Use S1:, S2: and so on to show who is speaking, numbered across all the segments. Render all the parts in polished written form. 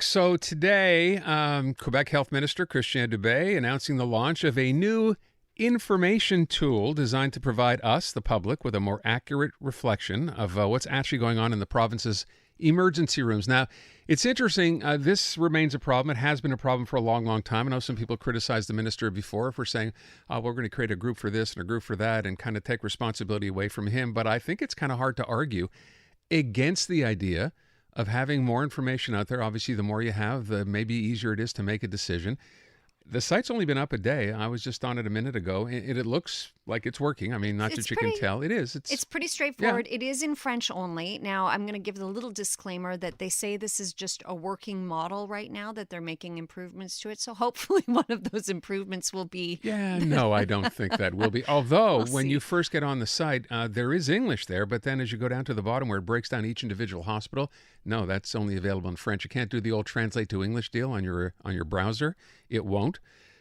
S1: So today, Quebec Health Minister Christian Dubé announcing the launch of a new information tool designed to provide us, the public, with a more accurate reflection of what's actually going on in the province's emergency rooms. Now, it's interesting. This remains a problem. It has been a problem for a long, long time. I know some people criticized the minister before for saying, we're going to create a group for this and a group for that and kind of take responsibility away from him. But I think it's kind of hard to argue against the idea of having more information out there. Obviously, the more you have, the maybe easier it is to make a decision. The site's only been up a day. I was just on it a minute ago, and it looks like it's working. I mean, not that you can tell. It is.
S2: It's pretty straightforward. Yeah. It is in French only. Now, I'm going to give the little disclaimer that they say this is just a working model right now, that they're making improvements to it. So hopefully one of those improvements will be...
S1: Yeah, no, I don't think that will be. Although, when you first get on the site, there is English there, but then as you go down to the bottom where it breaks down each individual hospital, no, that's only available in French. You can't do the old translate to English deal on your browser. It won't.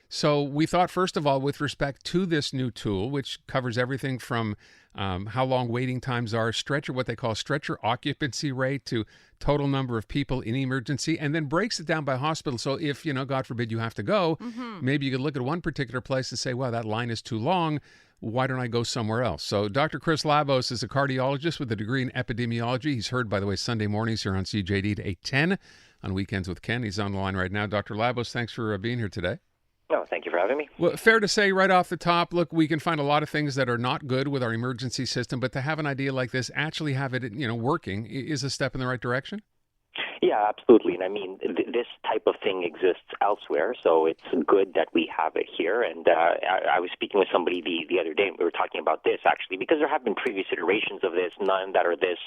S1: So we thought, first of all, with respect to this new tool, which covers everything from how long waiting times are, what they call stretcher occupancy rate, to total number of people in emergency, and then breaks it down by hospital. So if, God forbid, you have to go, maybe you could look at one particular place and say, wow, that line is too long. Why don't I go somewhere else? So Dr. Chris LABOS is a cardiologist with a degree in epidemiology. He's heard, by the way, Sunday mornings here on CJAD to 8:10, on Weekends with Ken. He's on the line right now. Dr. LABOS, thanks for being here today.
S3: No, thank you for having me.
S1: Well, fair to say right off the top, look, we can find a lot of things that are not good with our emergency system, but to have an idea like this, actually have it, working, is a step in the right direction?
S3: Yeah, absolutely. And I mean, this type of thing exists elsewhere, so it's good that we have it here. And I was speaking with somebody the other day, and we were talking about this, actually, because there have been previous iterations of this, none that are this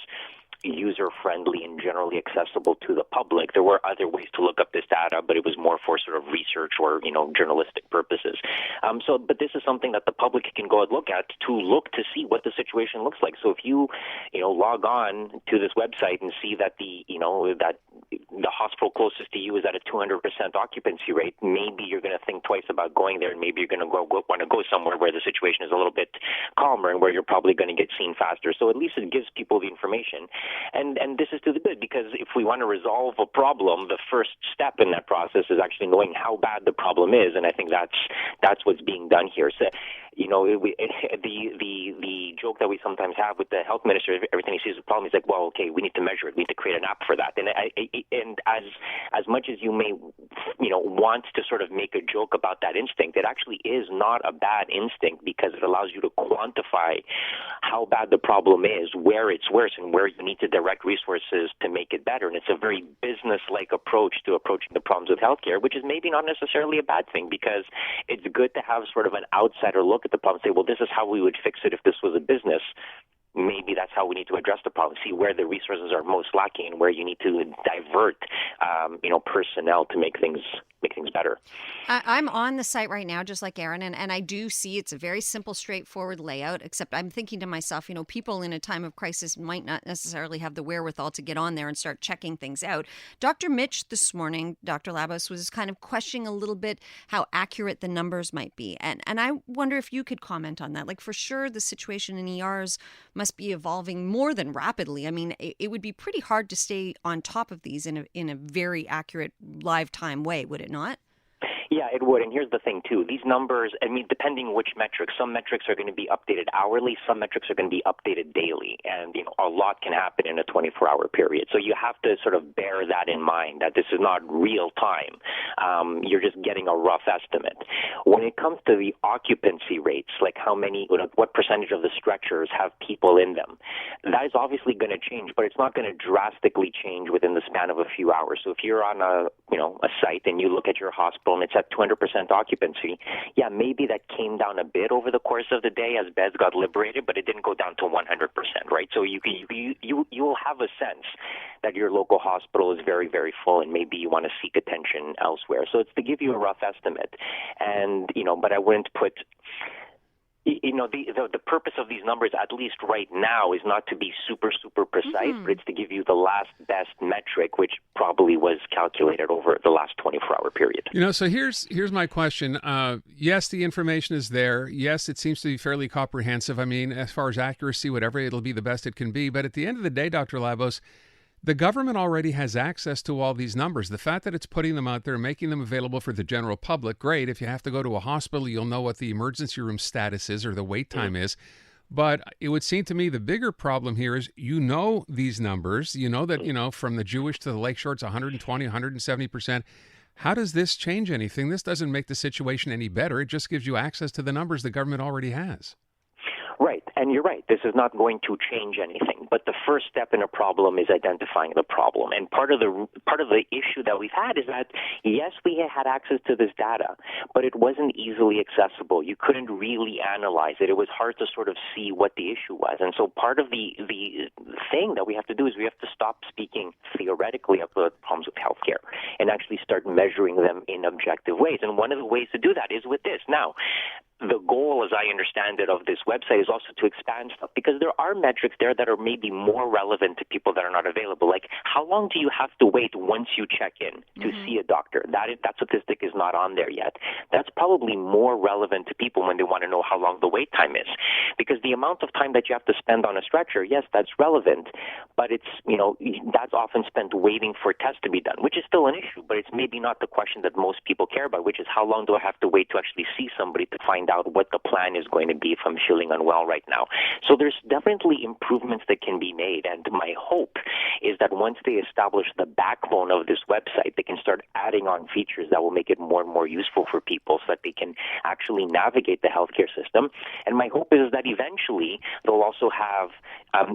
S3: user-friendly and generally accessible to the public. There were other ways to look up this data, but it was more for sort of research or, journalistic purposes. But this is something that the public can go and look at to see what the situation looks like. So if you, log on to this website and see that that the hospital closest to you is at a 200% occupancy rate, maybe you're going to think twice about going there, and maybe you're going to want to go somewhere where the situation is a little bit calmer and where you're probably going to get seen faster. So at least it gives people the information. And this is to the good, because if we want to resolve a problem, the first step in that process is actually knowing how bad the problem is, and I think that's what's being done here. So, the joke that we sometimes have with the health minister, every time he sees a problem, he's like, well, okay, we need to measure it. We need to create an app for that. And as much as you may, want to sort of make a joke about that instinct, it actually is not a bad instinct, because it allows you to quantify how bad the problem is, where it's worse, and where you need to direct resources to make it better. And it's a very business-like approach to approaching the problems with healthcare, which is maybe not necessarily a bad thing, because it's good to have sort of an outsider look at the problem and say, well, this is how we would fix it if this was a business. Maybe that's how we need to address the problem, see where the resources are most lacking and where you need to divert, personnel to make things better.
S2: I'm on the site right now, just like Aaron, and I do see it's a very simple, straightforward layout, except I'm thinking to myself, people in a time of crisis might not necessarily have the wherewithal to get on there and start checking things out. Dr. Mitch this morning, Dr. LABOS, was kind of questioning a little bit how accurate the numbers might be. And I wonder if you could comment on that. Like, for sure, the situation in ERs must be evolving more than rapidly. I mean, it would be pretty hard to stay on top of these in a very accurate live time way, would it not?
S3: Yeah, it would. And here's the thing, too. These numbers, depending which metrics, some metrics are going to be updated hourly, some metrics are going to be updated daily. And, a lot can happen in a 24-hour period. So you have to sort of bear that in mind, that this is not real time. You're just getting a rough estimate. When it comes to the occupancy rates, like what percentage of the stretchers have people in them, that is obviously going to change, but it's not going to drastically change within the span of a few hours. So if you're on a site and you look at your hospital and it's at 200% occupancy, yeah, maybe that came down a bit over the course of the day as beds got liberated, but it didn't go down to 100%, right? So you will have a sense that your local hospital is very, very full, and maybe you want to seek attention elsewhere. So it's to give you a rough estimate, and but I wouldn't put. The purpose of these numbers, at least right now, is not to be super, super precise, but it's to give you the last best metric, which probably was calculated over the last 24-hour period.
S1: So here's my question. Yes, the information is there. Yes, it seems to be fairly comprehensive. I mean, as far as accuracy, whatever, it'll be the best it can be. But at the end of the day, Dr. LABOS, The government already has access to all these numbers. The fact that it's putting them out there, making them available for the general public, great. If you have to go to a hospital, you'll know what the emergency room status is or the wait time is. But it would seem to me the bigger problem here is these numbers. You know that, from the Jewish to the Lakeshore, it's 120, 170%. How does this change anything? This doesn't make the situation any better. It just gives you access to the numbers the government already has.
S3: Right, and you're right. This is not going to change anything. But the first step in a problem is identifying the problem. And part of the issue that we've had is that yes, we had access to this data, but it wasn't easily accessible. You couldn't really analyze it. It was hard to sort of see what the issue was. And so part of the thing that we have to do is we have to stop speaking theoretically of the problems with healthcare and actually start measuring them in objective ways. And one of the ways to do that is with this. Now, the goal, as I understand it, of this website is also to expand stuff because there are metrics there that are maybe more relevant to people that are not available. Like, how long do you have to wait once you check in to see a doctor? That statistic is not on there yet. That's probably more relevant to people when they want to know how long the wait time is. Because the amount of time that you have to spend on a stretcher, yes, that's relevant, but it's, that's often spent waiting for tests to be done, which is still an issue, but it's maybe not the question that most people care about, which is how long do I have to wait to actually see somebody to find out what the plan is going to be if I'm feeling unwell right now. So there's definitely improvements that can be made, and my hope is that once they establish the backbone of this website, they can start adding on features that will make it more and more useful for people so that they can actually navigate the healthcare system. And my hope is that eventually they'll also have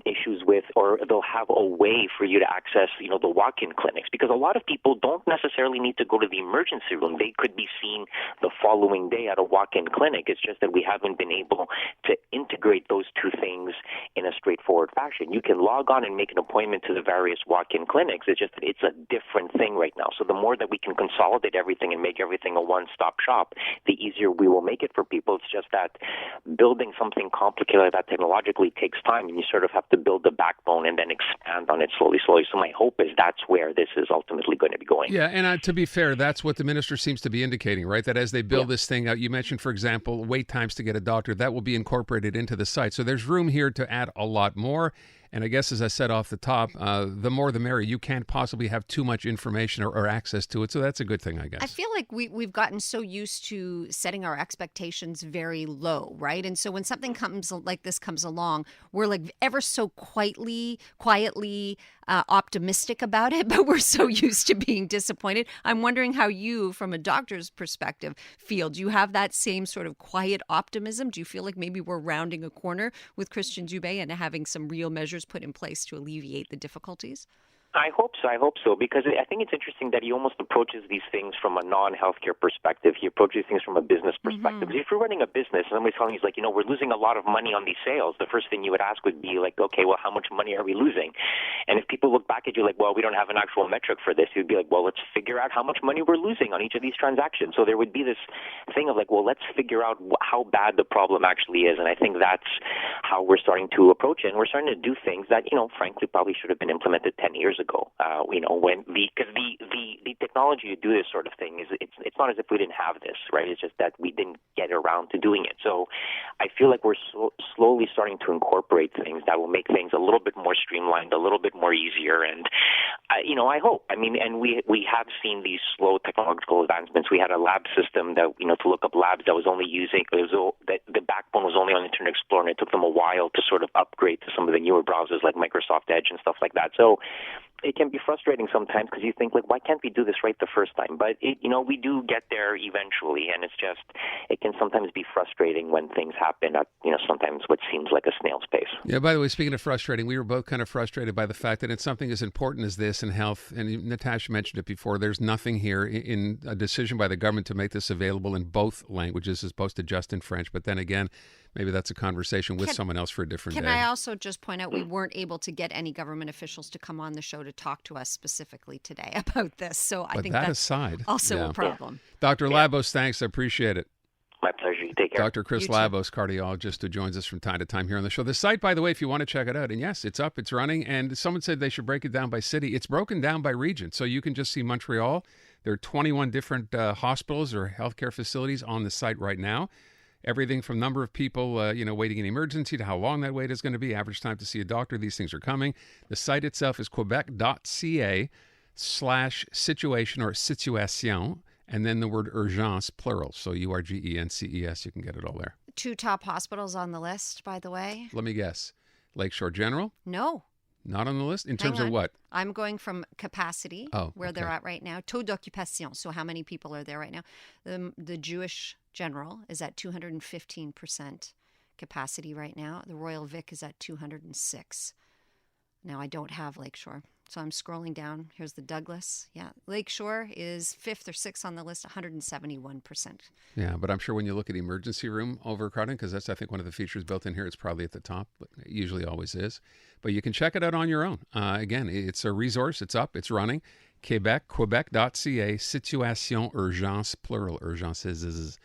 S3: issues with, or they'll have a way for you to access, the walk-in clinics, because a lot of people don't necessarily need to go to the emergency room. They could be seen the following day at a walk-in clinic. It's just that we haven't been able to integrate those two things in a straightforward fashion. You can log on and make an appointment to the various walk-in clinics. It's just that it's a different thing right now. So the more that we can consolidate everything and make everything a one-stop shop, the easier we will make it for people. It's just that building something complicated like that technologically takes time, and you sort of have to build the backbone and then expand on it slowly. So my hope is that's where this is ultimately going to be going.
S1: Yeah, and to be fair, that's what the minister seems to be indicating, right? That as they build this thing out, you mentioned, for example, wait times to get a doctor, that will be incorporated into the site. So there's room here to add a lot more. And I guess, as I said off the top, the more the merrier. You can't possibly have too much information or access to it. So that's a good thing, I guess.
S2: I feel like we've gotten so used to setting our expectations very low, right? And so when something comes like this comes along, we're like ever so quietly optimistic about it, but we're so used to being disappointed. I'm wondering how you, from a doctor's perspective, feel. Do you have that same sort of quiet optimism? Do you feel like maybe we're rounding a corner with Christian Dubé and having some real measures put in place to alleviate the difficulties?
S3: I hope so, because I think it's interesting that he almost approaches these things from a non-healthcare perspective. He approaches things from a business perspective. Mm-hmm. If you're running a business and somebody's telling you, like, we're losing a lot of money on these sales, the first thing you would ask would be like, okay, well, how much money are we losing? And if people look back at you like, well, we don't have an actual metric for this, you'd be like, well, let's figure out how much money we're losing on each of these transactions. So there would be this thing of like, well, let's figure out how bad the problem actually is. And I think that's how we're starting to approach it. And we're starting to do things that, frankly, probably should have been implemented 10 years ago. Because the technology to do this sort of thing is it's not as if we didn't have this, right? It's just that we didn't get around to doing it. So I feel like we're slowly starting to incorporate things that will make things a little bit more streamlined, a little bit more easier. And I hope. And we have seen these slow technological advancements. We had a lab system that to look up labs that was only using the backbone was only on Internet Explorer, and it took them a while to sort of upgrade to some of the newer browsers like Microsoft Edge and stuff like that. So it can be frustrating sometimes because you think, like, why can't we do this right the first time? But, we do get there eventually, and it can sometimes be frustrating when things happen at, sometimes what seems like a snail's pace.
S1: Yeah, by the way, speaking of frustrating, we were both kind of frustrated by the fact that it's something as important as this in health, and Natasha mentioned it before, there's nothing here in a decision by the government to make this available in both languages as opposed to just in French. But then again, maybe that's a conversation with someone else for a different day.
S2: Can I also just point out we weren't able to get any government officials to come on the show to talk to us specifically today about this. So I think that's
S1: aside,
S2: also a problem.
S1: Dr. Labos, thanks. I appreciate it.
S3: My pleasure. You take care.
S1: Dr. Chris Labos, cardiologist, who joins us from time to time here on the show. The site, by the way, if you want to check it out, and yes, it's up, it's running, and someone said they should break it down by city. It's broken down by region, so you can just see Montreal. There are 21 different hospitals or healthcare facilities on the site right now. everything from number of people, waiting in emergency to how long that wait is going to be, average time to see a doctor. These things are coming. The site itself is quebec.ca/situation or situation, and then the word urgence, plural. So URGENCES, you can get it all there.
S2: 2 top hospitals on the list, by the way.
S1: Let me guess. Lakeshore General?
S2: No.
S1: Not on the list? In terms
S2: Hang
S1: of
S2: on.
S1: what?
S2: I'm going from capacity, where they're
S1: okay.
S2: at right now. Taux d'occupation, so how many people are there right now? The Jewish General is at 215% capacity right now. The Royal Vic is at 206. Now, I don't have Lakeshore, so I'm scrolling down. Here's the Douglas. Yeah, Lakeshore is 5th or 6th on the list, 171%.
S1: Yeah, but I'm sure when you look at emergency room overcrowding, because that's, I think, one of the features built in here, it's probably at the top, but it usually always is. But you can check it out on your own. Again, it's a resource. It's up. It's running. Quebec.ca, situation urgence, plural, urgences.